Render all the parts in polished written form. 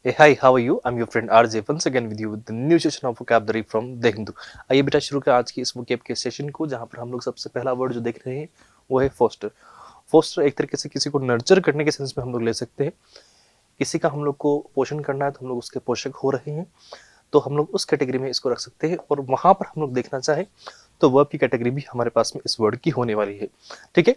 Hey, hi, how are you? I'm your friend RJ once again with you with the new session of vocabulary from the Hindu. आइए बेटा शुरू करें आज की इस vocab के सेशन को, जहाँ पर हम लोग सबसे पहला वर्ड जो देख रहे हैं वो है फोस्टर। फोस्टर एक तरीके से किसी को नर्चर करने के सेंस में हम लोग ले सकते हैं। किसी का हम लोग को पोषण करना है तो हम लोग उसके पोषक हो रहे हैं, तो हम लोग उस कैटेगरी में इसको रख सकते हैं। और वहां पर हम लोग देखना चाहें तो वर्ब की कैटेगरी भी हमारे पास में इस वर्ड की होने वाली है। ठीक है,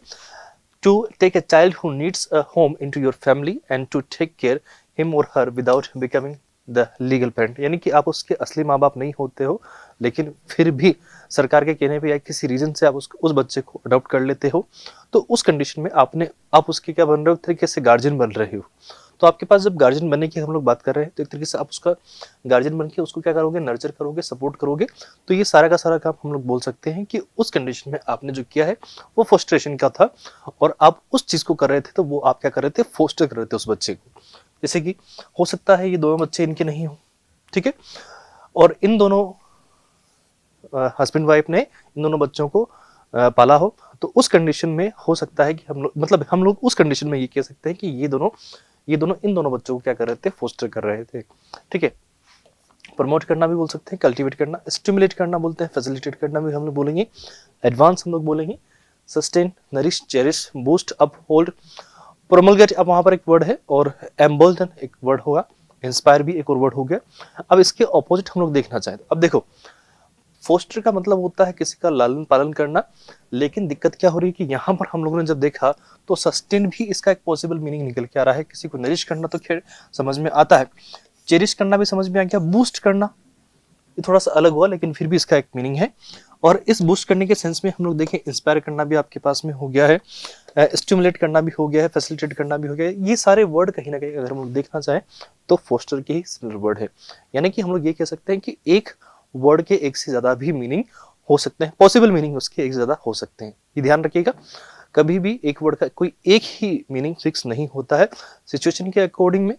to take a child who needs a home into your family and to take care him or her without becoming the legal parent, यानी कि आप उसके असली माँ बाप नहीं होते हो, लेकिन फिर भी सरकार के कहने पे या किसी रीजन से आप उस बच्चे को अडॉप्ट कर लेते हो, तो उस कंडीशन में आप उसके क्या बन रहे हो, एक तरीके से गार्जियन बन रहे हो। तो आपके पास जब गार्जियन बनने की हम लोग बात कर रहे हैं तो एक तरीके से आप उसका गार्जियन बन के उसको क्या करोगे, नर्चर करोगे, सपोर्ट करोगे। तो ये सारा का सारा काम हम लोग बोल सकते हैं कि उस कंडीशन में आपने जो किया है वो फोस्ट्रेशन का था, और आप उस चीज को कर रहे थे, तो वो आप क्या कर रहे थे, फोस्टर कर रहे थे उस बच्चे को। जैसे कि हो सकता है ये दोनों बच्चे इनके नहीं हो, ठीक है, और इन दोनों हस्बैंड वाइफ ने इन दोनों बच्चों को पाला हो, तो उस कंडीशन में हो सकता है कि हम लोग उस कंडीशन में ये कह सकते हैं कि ये दोनों इन दोनों बच्चों को क्या कर रहे थे, फोस्टर कर रहे थे। ठीक है, प्रमोट करना भी बोल सकते हैं, कल्टीवेट करना, स्टिमुलेट करना बोलते हैं, फैसिलिटेट करना भी हम लोग बोलेंगे, एडवांस हम लोग बोलेंगे, sustain, nourish, cherish, boost, up hold, promulgate अब वहां पर एक वर्ड है, और एम्बोल्डन एक वर्ड होगा, इंस्पायर भी एक और वर्ड हो गया। अब इसके ऑपोजिट हम लोग देखना चाहें, अब देखो फोस्टर का मतलब होता है किसी का लालन पालन करना, लेकिन दिक्कत क्या हो रही है कि यहाँ पर हम लोगों ने जब देखा तो सस्टेन भी इसका एक पॉसिबल मीनिंग निकल के आ रहा है। किसी को नरिश करना तो खैर समझ में आता है, चेरिश करना भी समझ में आ गया, बूस्ट करना ये थोड़ा सा अलग हुआ, लेकिन फिर भी इसका एक मीनिंग है। और इस बूस्ट करने के सेंस में हम लोग देखें, इंस्पायर करना भी आपके पास में हो गया है, स्टिमुलेट करना भी हो गया है, फैसिलिटेट करना भी हो गया है। ये सारे वर्ड कहीं ना कहीं अगर हम लोग देखना चाहें तो फोस्टर के ही सिमिलर वर्ड है। यानी कि हम लोग ये कह सकते हैं कि एक वर्ड के एक से ज्यादा भी मीनिंग हो सकते हैं, पॉसिबल मीनिंग उसके एक से ज्यादा हो सकते हैं। ये ध्यान रखिएगा, कभी भी एक वर्ड का कोई एक ही मीनिंग फिक्स नहीं होता है, सिचुएशन के अकॉर्डिंग में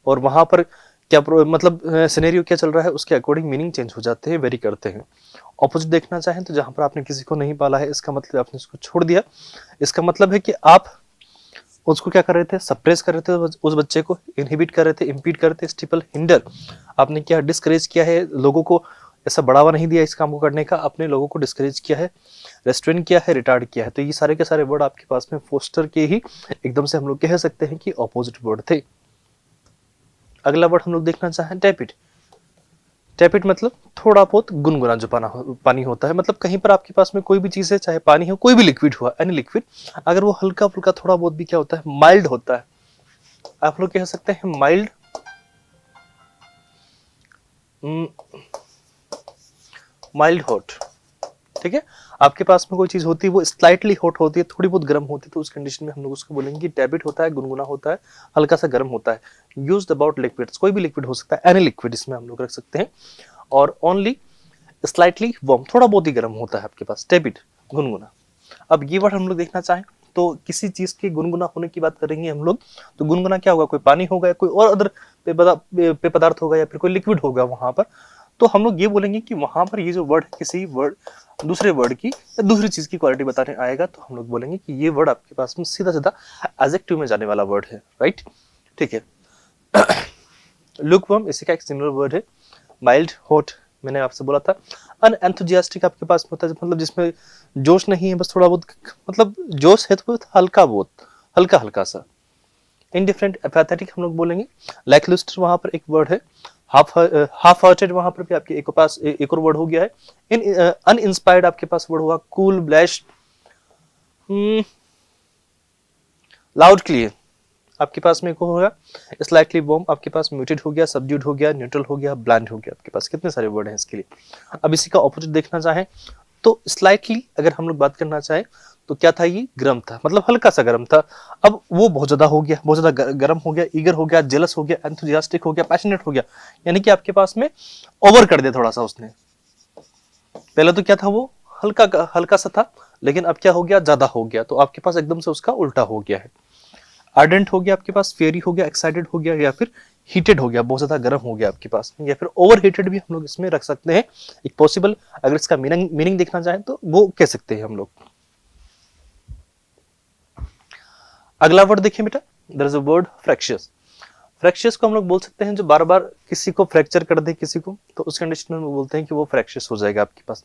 और वहां पर क्या मतलब सिनेरियो क्या चल रहा है उसके अकॉर्डिंग मीनिंग चेंज हो जाते हैं, वेरी करते हैं। ऑपोजिट देखना चाहें तो जहां पर आपने किसी को नहीं पाला है, इसका मतलब आपने उसको छोड़ दिया, इसका मतलब है कि आप उसको क्या कर रहे थे, सप्रेस कर रहे थे, उस बच्चे को इनहिबिट कर रहे थे, इम्पीड कर रहे थे, स्टिपल, हिंडर, आपने क्या डिस्करेज किया है, लोगों को ऐसा बढ़ावा नहीं दिया इस काम को करने का, अपने लोगों को डिस्करेज किया है, रेस्ट्रेन किया है, रिटार्ड किया है। तो ये सारे के सारे वर्ड आपके पास में फोस्टर के ही एकदम से हम लोग कह सकते हैं कि ऑपोजिट वर्ड थे। अगला वर्ड हम लोग देखना चाहें, टैपिट। टैपिट मतलब थोड़ा बहुत गुनगुना जो पानी होता है, मतलब कहीं पर आपके पास में कोई भी चीज है, चाहे पानी हो, कोई भी लिक्विड हुआ, एनी लिक्विड, अगर वो हल्का फुल्का थोड़ा बहुत भी क्या होता है, माइल्ड होता है, आप लोग कह सकते हैं माइल्ड, माइल्ड हॉट। ठीक है, आपके पास में कोई चीज होती है वो स्लाइटली हॉट होती है, थोड़ी बहुत गर्म होती है, तो उस कंडीशन में हम लोग उसको बोलेंगे कि टैबिट होता है, गुनगुना होता है, हल्का सा गर्म होता है। यूज्ड अबाउट लिक्विड्स, कोई भी लिक्विड हो सकता है, एनी लिक्विड इसमें हम लोग रख सकते हैं। और ओनली स्लाइटली वार्म, थोड़ा बहुत ही गर्म होता है आपके पास, टैबिट, गुनगुना। अब ये वर्ड हम लोग देखना चाहें तो किसी चीज के गुनगुना होने की बात करेंगे हम लोग, तो गुनगुना क्या होगा, कोई पानी होगा, कोई और अदर पेय पदार्थ होगा, या फिर कोई लिक्विड होगा वहां पर। तो हम लोग ये बोलेंगे कि वहां पर ये जो वर्ड है किसी वर्ड दूसरे वर्ड की या दूसरी चीज की क्वालिटी बताने आएगा, तो हम लोग बोलेंगे कि ये वर्ड आपके पास में सीधा सीधा एडजेक्टिव में जाने वाला वर्ड है, राइट। ठीक है, लुकवर्म इसी का एक सिमिलर वर्ड है, माइल्ड, हॉट मैंने आपसे बोला था। अनएंथुजियास्टिक आपके पास में होता है, मतलब जिसमें जोश नहीं है, बस थोड़ा बहुत, मतलब जोश है तो हल्का बहुत, हल्का हल्का सा। इनडिफरेंट, एपैथेटिक हम लोग बोलेंगे। लैकलुस्टर वहां पर एक वर्ड है, हाफ हार्टेड वहां पर भी आपके एक पास एक और वर्ड हो गया है। इन अनइंस्पायर्ड आपके पास वर्ड हुआ, कूल, ब्लैश, लाउड, क्लियर आपके पास में एक हो गया, स्लाइटली वार्म आपके पास म्यूटेड हो गया, सबड्यूड हो गया, न्यूट्रल हो गया, ब्लैंड हो गया। आपके पास कितने सारे वर्ड हैं इसके लिए। अब इसी का ऑपोजिट देखना चाहें तो स्लाइटली अगर हम लोग बात करना चाहें तो क्या था, ये गर्म था, मतलब हल्का सा गर्म था। अब वो बहुत ज्यादा हो गया, बहुत ज्यादा गर्म हो गया, ईगर हो गया, जेलस हो गया, एंथुजियास्टिक हो गया, पैशनेट हो गया, यानी कि आपके पास में ओवर कर दिया थोड़ा सा उसने। पहले तो क्या था, वो हल्का हल्का सा था, लेकिन अब क्या हो गया, ज्यादा हो गया, तो आपके पास एकदम से उसका उल्टा हो गया है। आर्डेंट हो गया आपके पास, फेयरी हो गया, एक्साइटेड हो गया, या फिर हीटेड हो गया, बहुत ज्यादा गर्म हो गया आपके पास, या फिर ओवर हीटेड भी हम लोग इसमें रख सकते हैं। एक पॉसिबल अगर इसका मीनिंग देखना चाहें तो वो कह सकते हैं हम लोग। अगला वर्ड देखिए बेटा, there is a word fractious. Fractious को हम लोग बोल सकते हैं जो बार बार किसी को फ्रैक्चर कर दे किसी को, तो उस कंडीशन में हम लोग बोलते हैं कि वो फ्रैक्शियस हो जाएगा आपके पास।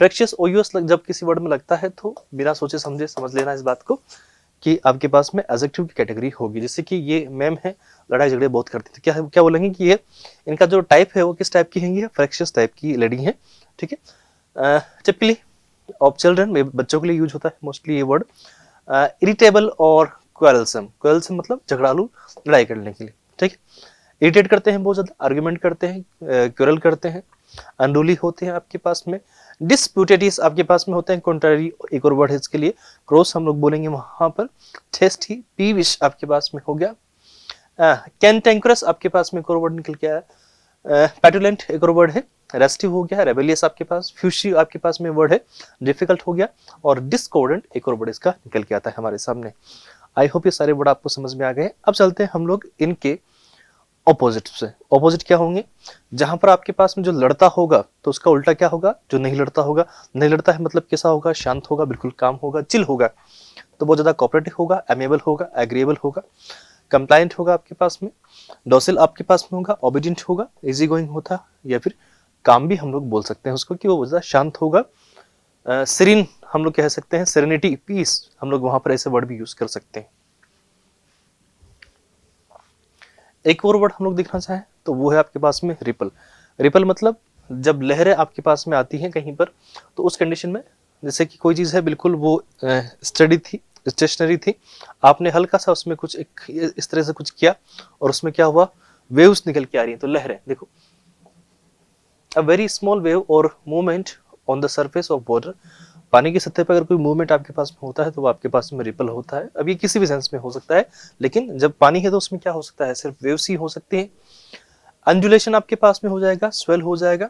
फ्रैक्शियस ओयूएस जब किसी वर्ड में लगता है तो बिना सोचे समझे समझ लेना इस बात को कि आपके पास में एडजेक्टिव की कैटेगरी होगी। जैसे कि ये मैम है, लड़ाई झगड़े बहुत करती थी, क्या क्या बोलेंगे कि ये इनका जो टाइप है वो किस टाइप की है, फ्रैक्शियस टाइप की लेडी है, ठीक है। टिपिकली ऑफ चिल्ड्रन, बच्चों के लिए यूज होता है मोस्टली ये वर्ड। इरिटेबल और क्वेरलसम, क्वेरलसम मतलब झगड़ालू, लड़ाई करने के लिए, ठीक है। इरिटेट करते हैं बहुत ज्यादा, आर्ग्यूमेंट करते हैं, क्वेरल करते हैं, अनरूली होते हैं आपके पास में, डिस्प्यूटेटिस आपके पास में होते हैं, कॉन्ट्ररी एक और वर्ड है इसके लिए, क्रॉस हम लोग बोलेंगे वहां पर, टेस्टी, पीविश आपके पास में हो गया, कैंटेंक्रस आपके पास में एक और वर्ड निकल के आया, पेटुलेंट एक और वर्ड है, रेस्टिव हो गया, रेबेलियस आपके पास, फ्यूसिव आपके पास में वर्ड है, डिफिकल्ट हो गया, और डिस्कॉर्डेंट एक और वर्ड इसका निकल के आता है हमारे सामने। आई होप ये सारे वर्ड आपको समझ में आ गए। अब चलते हैं हम लोग इनके ऑपोजिट से। ऑपोजिट क्या होंगे, जहां पर आपके पास में जो लड़ता होगा तो उसका उल्टा क्या होगा, जो नहीं लड़ता होगा। नहीं लड़ता है मतलब कैसा होगा, शांत होगा, बिल्कुल काम होगा, चिल होगा, तो बहुत ज्यादा कोऑपरेटिव होगा, एमेबल होगा, एग्रीएबल होगा, कंप्लायंट होगा आपके पास में, डॉसिल आपके पास में होगा, ओबीडिएंट होगा, इजी गोइंग होता, या फिर काम भी हम लोग बोल सकते हैं उसको कि वो ज्यादा शांत होगा। सीरीन हम लोग कह सकते हैं, सेरेनिटी, पीस, हम लोग वहां पर ऐसे वर्ड भी यूज कर सकते हैं। एक और वर्ड हम लोग देखना चाहें तो वो है आपके पास में रिपल। रिपल मतलब जब लहरें आपके पास में आती हैं कहीं पर, तो उस कंडीशन में जैसे कि कोई चीज है बिल्कुल वो स्टडी थी, स्टेशनरी थी, आपने हल्का सा उसमें कुछ एक इस तरह से कुछ किया और उसमें क्या हुआ, वेव्स निकल के आ रही हैं, तो लहरें देखो, अ वेरी स्मॉल वेव और movement on the surface of water, पानी की सतह पर अगर कोई मूवमेंट आपके पास में होता है तो वो आपके पास में रिपल होता है। अब ये किसी भी सेंस में हो सकता है, लेकिन जब पानी है तो उसमें क्या हो सकता है, सिर्फ वेव्स ही हो सकती है। अंजुलेशन आपके पास में हो जाएगा, स्वेल हो जाएगा,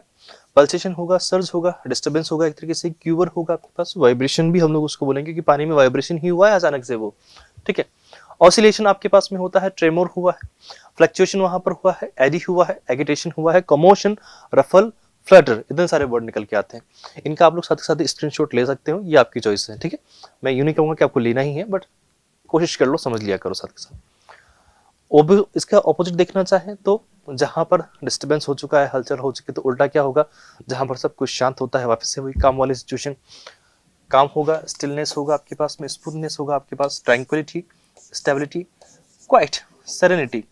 पल्सेशन होगा, सर्ज होगा, डिस्टर्बेंस होगा, एक तरीके से क्यूवर होगा आपके पास, वाइब्रेशन भी हम लोग उसको बोलेंगे कि पानी में वाइब्रेशन ही हुआ है अचानक से वो, ठीक है। ऑसिलेशन आपके पास में होता है, ट्रेमोर हुआ है, फ्लक्चुएशन वहां पर हुआ है, एडी हुआ है, एगिटेशन हुआ है, कमोशन, रफल, फ्लटर, इतने सारे वर्ड निकल के आते हैं। इनका आप लोग साथ ही साथ स्क्रीनशॉट ले सकते हो, ये आपकी चॉइस है, ठीक है। मैं यूं नहीं कहूंगा कि आपको लेना ही है, बट कोशिश कर लो, समझ लिया करो साथ के साथ। इसका ऑपोजिट देखना चाहें तो जहां पर डिस्टर्बेंस हो चुका है, हलचल हो चुकी है, तो उल्टा क्या होगा, जहां पर सब कुछ शांत होता है, वापस से वही काम वाली सिचुएशन, काम होगा, स्टिलनेस होगा आपके पास में, स्मूथनेस होगा आपके पास, tranquility, stability, quiet, serenity,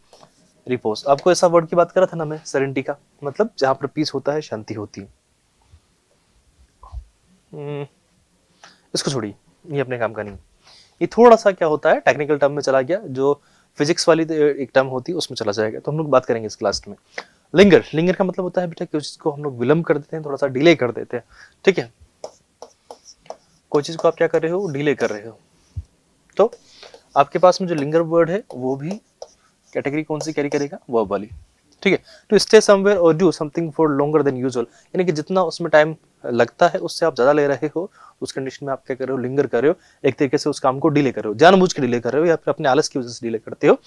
repose. आपको ऐसा वर्ड की बात करा था ना मैं, सेरेनिटी का मतलब जहां पर पीस होता है, शांति होती है। इसको छोड़िए, ये अपने काम का नहीं। ये थोड़ा सा क्या होता है, टेक्निकल टर्म में चला गया, जो फिजिक्स वाली एक टर्म होती है उसमें चला जाएगा, तो हम लोग बात करेंगे इस क्लास में। लिंगर, लिंगर का मतलब होता है बेटा किसी चीज को हम लोग विलंब कर देते हैं, थोड़ा सा डिले कर देते हैं, ठीक है। कोई चीज को आप क्या कर रहे हो, डिले कर रहे हो, तो आपके पास में जो लिंगर वर्ड है वो भी कैटेगरी कौन सी कैरी करेगा, वर्ब वाली, ठीक है। टू स्टे समवेयर और do something for longer than usual, यानी कि जितना उसमें टाइम लगता है उससे आप ज्यादा ले रहे हो, उस कंडीशन में आप क्या कर रहे हो, लिंगर कर रहे हो, एक तरीके से उस काम को डिले कर रहे हो, जानबूझ के डिले कर रहे हो, या फिर अपने आलस की वजह से डिले करते हो।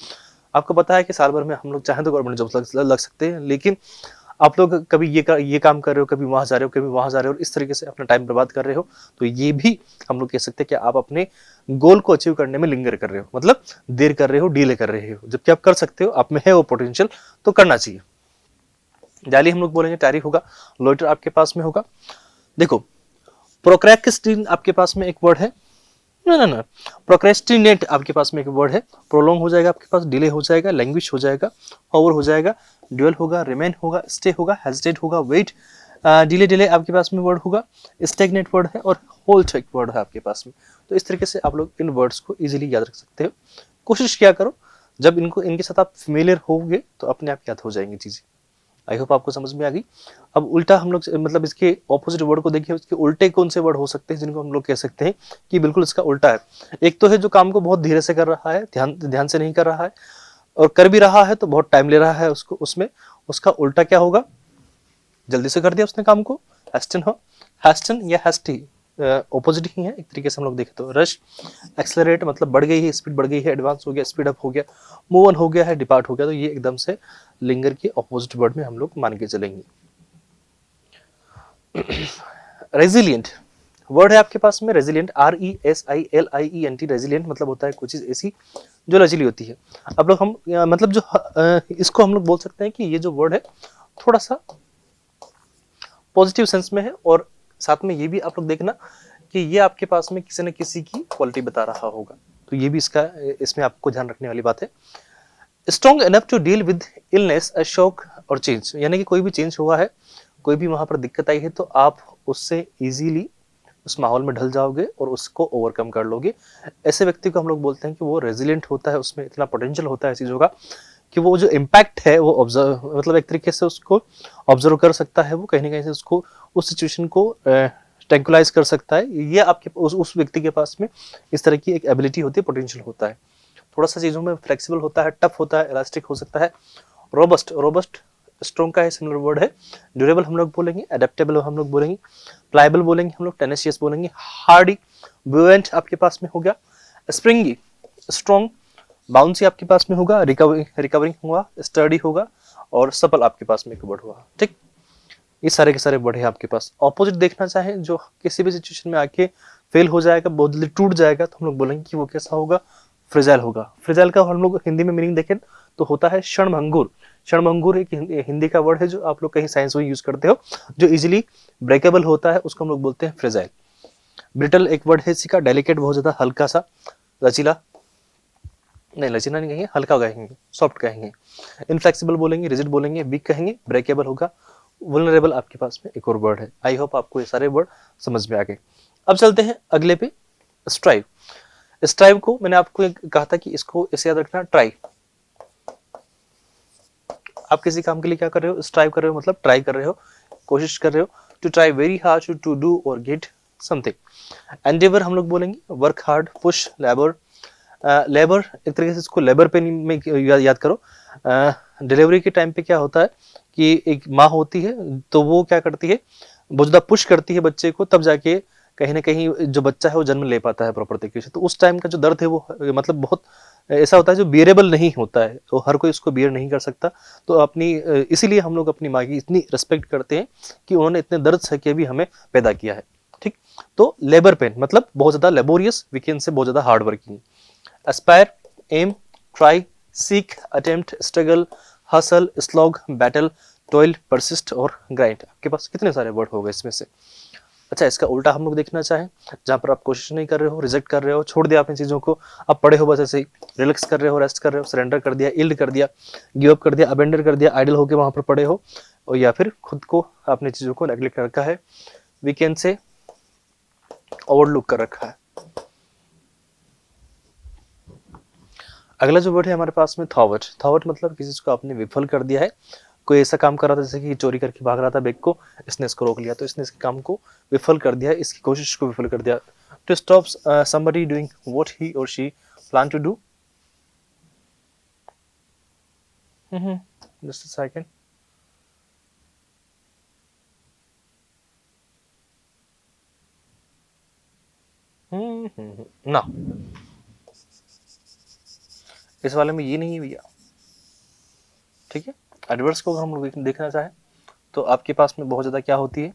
आपको पता है कि साल भर में हम लोग चाहें तो गवर्नमेंट जॉब लग सकते हैं, लेकिन आप लोग कभी ये काम कर रहे हो, कभी वहां जा रहे हो, कभी वहां जा रहे हो, इस तरीके से अपना टाइम बर्बाद कर रहे हो, तो ये भी हम लोग कह सकते हैं कि आप अपने गोल को अचीव करने में लिंगर कर रहे हो, मतलब देर कर रहे हो, डिले कर रहे हो, जबकि आप कर सकते हो, आप में है वो पोटेंशियल, तो करना चाहिए। जाली हम लोग बोलेंगे, टैरी होगा, लोइटर आपके पास में होगा। देखो, प्रोक्रैस्टिन आपके पास में एक वर्ड है, ना प्रोक्रेस्टिनेट आपके पास में एक वर्ड है, प्रोलॉन्ग हो जाएगा आपके पास, डिले हो जाएगा, लैंग्वेज हो जाएगा, ओवर हो जाएगा, ड्यूअल होगा, रिमेन होगा, स्टे होगा, हेजिटेट होगा, वेट, डिले डिले आपके पास में वर्ड होगा, स्टेगनेट वर्ड है, और होल्ड एक वर्ड है आपके पास में। तो इस तरीके से आप लोग इन वर्ड्स को इजीली याद रख सकते हो। कोशिश किया करो, जब इनके साथ आप फेमिलियर होगे तो अपने आप याद हो जाएंगी चीजें। आई होप आपको समझ में आ गई। अब उल्टा हम लोग मतलब इसके ऑपोजिट वर्ड को देखिए, उसके उल्टे कौन से वर्ड हो सकते हैं जिनको हम लोग कह सकते हैं कि बिल्कुल इसका उल्टा है। एक तो है जो काम को बहुत धीरे से कर रहा है, ध्यान से नहीं कर रहा है, और कर भी रहा है तो बहुत टाइम ले रहा है उसको, उसमें उसका उल्टा क्या होगा, जल्दी से कर दिया उसने काम को, हैस्टन या हैस्टी ऑपोजिट ही है एक तरीके से हम लोग देखें तो। रश, एक्सेलरेट मतलब बढ़ गई है, स्पीड बढ़ गई है, एडवांस हो गया, स्पीड अप हो गया, मूव ऑन हो गया है, डिपार्ट हो गया, तो ये एकदम से लिंगर के ऑपोजिट वर्ड में हम लोग मान के चलेंगे। रेजिलियंट वर्ड है आपके पास में रेजिलिएंट, RESILIENT, रेजिलिएंट मतलब होता है कोई चीज ऐसी जो लचीली होती है। अब लोग हम मतलब जो इसको हम लोग बोल सकते हैं कि ये जो वर्ड है थोड़ा सा पॉजिटिव सेंस में है, और साथ में ये भी आप लोग देखना कि ये आपके पास में किसी न किसी की क्वालिटी बता रहा होगा, तो ये भी इसमें आपको ध्यान रखने वाली बात है। Strong enough to deal with illness, a shock और चेंज, यानी कि कोई भी चेंज हुआ है, कोई भी वहां पर दिक्कत आई है, तो आप उससे इजीली उस माहौल में ढल जाओगे और उसको ओवरकम कर लोगे। ऐसे व्यक्ति को हम लोग बोलते हैं कि वो रेजिलिएंट होता है, उसमें इतना पोटेंशियल होता है चीजों का कि वो जो इम्पैक्ट है वो ऑब्जर्व, मतलब एक तरीके से उसको ऑब्जर्व कर सकता है, वो कहीं ना कहीं से उसको उस सिचुएशन को ट्रैंकुलाइज कर सकता है। ये आपके उस व्यक्ति के पास में इस तरह की एक एबिलिटी होती है, पोटेंशियल होता है। थोड़ा सा चीजों में फ्लेक्सिबल होता है, टफ होता है, इलास्टिक हो सकता है। रोबस्ट, रोबस्ट स्ट्रॉन्ग का है सिमिलर वर्ड है। ड्यूरेबल हम लोग बोलेंगे, एडेप्टेबल हम लोग बोलेंगे, प्लायबल बोलेंगे हम लोग, टेनेशियस बोलेंगे, हार्डी, बुएंट आपके पास में हो गया, स्प्रिंगी, स्ट्रॉन्ग, बाउंसी आपके पास में होगा, रिकवरिंग होगा, स्टडी होगा, और सपल आपके पास में एक वर्ड हुआ। ठीक, ये सारे के सारे वर्ड है आपके पास। ऑपोजिट देखना चाहें जो किसी भी सिचुएशन में आके फेल हो जाएगा, बहुत जल्दी टूट जाएगा, तो हम लोग बोलेंगे कि वो कैसा होगा, फ्रेजाइल होगा। फ्रेजाइल का हम लोग हिंदी में मीनिंग देखें तो होता है क्षणभंगुर। क्षणभंगुर एक हिंदी का वर्ड है जो आप लोग कहीं साइंस में यूज करते हो, जो इजीली ब्रेकेबल होता है, उसको हम लोग बोलते हैं फ्रेजाइल। ब्रिटल एक वर्ड है इसी का, डेलिकेट बहुत ज्यादा हल्का सा, लचीला नहीं, लचीला नहीं कहेंगे, हल्का कहेंगे, सॉफ्ट कहेंगे। इनफ्लेक्सिबल बोलेंगे, रिजिड बोलेंगे, वीक कहेंगे, ब्रेकेबल होगा, वुलनरेबल आपके पास में एक और वर्ड है। आई होप आपको ये सारे वर्ड समझ में आ गए। अब चलते हैं अगले पे, स्ट्राइव। स्ट्राइव को मैंने आपको कहा था कि इसको ऐसे याद रखना, ट्राई। आप किसी काम के लिए क्या कर रहे हो, स्ट्राइव कर रहे हो, मतलब ट्राई कर रहे हो, कोशिश कर रहे हो। To try very hard to do और गेट समथिंग। एंडेवर हम लोग बोलेंगे, work hard, push, labour. Labour एक तरीके से इसको लेबर पे में याद करो। डिलीवरी के टाइम पे क्या होता है कि एक माँ होती है, तो वो क्या करती है, बहुत ज्यादा पुश करती है बच्चे को, तब जाके कहीं ना कहीं जो बच्चा है वो जन्म ले पाता है प्रॉपर तरीके से। तो उस टाइम का जो दर्द है वो मतलब बहुत ऐसा होता है जो बियरेबल नहीं होता है, तो हर कोई उसको बियर नहीं कर सकता। तो अपनी इसीलिए हम लोग अपनी माँ की इतनी रिस्पेक्ट करते हैं कि उन्होंने इतने दर्द सह के भी हमें पैदा किया है। ठीक, तो लेबर पेन मतलब बहुत ज्यादा लेबोरियस, वीकेंड से बहुत ज्यादा hard working. Aspire, aim, try, seek, attempt, struggle, hustle, slog, battle, toil, persist और ग्राइंड। आपके पास कितने सारे वर्ड हो गए इसमें से। अच्छा, इसका उल्टा हम लोग देखना चाहें, जहां पर आप कोशिश नहीं कर रहे हो, रिजेक्ट कर रहे हो, छोड़ दिया आपने चीजों को, आप पड़े हो बस ऐसे ही, रिलैक्स कर रहे हो, रेस्ट कर रहे हो, सरेंडर कर दिया, इल्ड कर दिया, गिव अप कर दिया, अबेंडर कर दिया, आइडल होकर वहां पर पड़े हो, और या फिर खुद को आपने चीजों को नेग्लेक्ट कर रखा है, वीकेंड से ओवरलुक कर रखा है। अगला जो वर्ड है हमारे पास में, थॉवर्ट। थॉवर्ट मतलब किसी को आपने विफल कर दिया है, कोई ऐसा काम कर रहा था जैसे कि चोरी करके भाग रहा था बैग को, इसने इसको रोक लिया, तो इसने इसके काम को विफल कर दिया, इसकी कोशिश को विफल कर दिया। To stop somebody doing what he or she plan to do. Just a second. ना, इस वाले में ये नहीं है भैया। ठीक है, एडवर्स को अगर हम लोग देखना चाहें तो आपके पास में बहुत ज्यादा क्या होती है,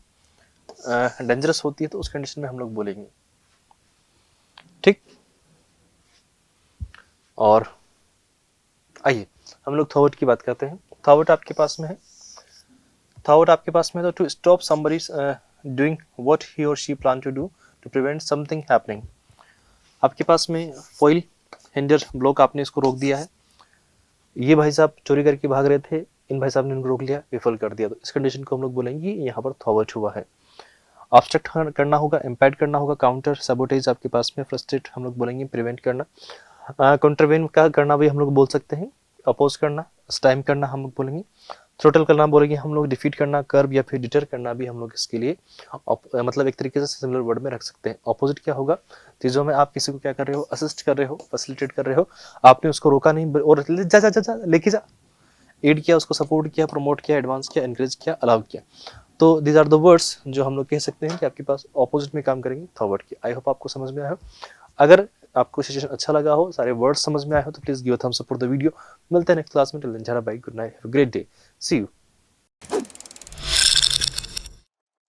डेंजरस होती है, तो उस कंडीशन में हम लोग बोलेंगे। ठीक, और आइए हम लोग थॉवर्ट की बात करते हैं। थॉवर्ट आपके पास में है, थॉवर्ट आपके पास में, तो to stop somebody doing what he or she plan to do to prevent something happening. आपके पास में फॉइल, हिंडर, ब्लॉक, आपने इसको रोक दिया है। ये भाई साहब चोरी करके भाग रहे थे, इन भाई साहब ने उनको रोक लिया, विफल कर दिया, तो इस कंडीशन को हम लोग बोलेंगे यहाँ पर थॉवर्ट हुआ है। ऑब्स्ट्रक्ट करना होगा, इम्पैड करना होगा, काउंटर, सबोटेज आपके पास में, फ्रस्ट्रेट हम लोग बोलेंगे, प्रिवेंट करना, कंट्रवेन का करना भी हम लोग बोल सकते हैं, अपोज करना, स्टाइम करना हम लोग बोलेंगे, थ्रोटल करना बोलेंगे हम लोग, डिफीट करना, कर्ब या फिर डिटर करना भी हम लोग इसके लिए मतलब एक तरीके से सिमिलर वर्ड में रख सकते हैं। ऑपोजिट क्या होगा, चीजों में आप किसी को क्या कर रहे हो, असिस्ट कर रहे हो, फैसिलिटेट कर रहे हो, आपने उसको रोका नहीं और जा जा जा जा लेके जा, एड किया, उसको सपोर्ट किया, प्रमोट किया, एडवांस किया, एनकरेज किया, अलाउ किया। तो दीज आर द वर्ड्स जो हम लोग कह सकते हैं कि आपके पास ऑपोजिट में काम करेंगे थॉवर्ट की। आई होप आपको समझ में आया हो। अगर आपको सेशन अच्छा लगा हो, सारे वर्ड्स समझ में आए हो, तो please give a thumbs up for the video. मिलते हैं नेक्स्ट क्लास में, till then bye, good night, have a great day, see you.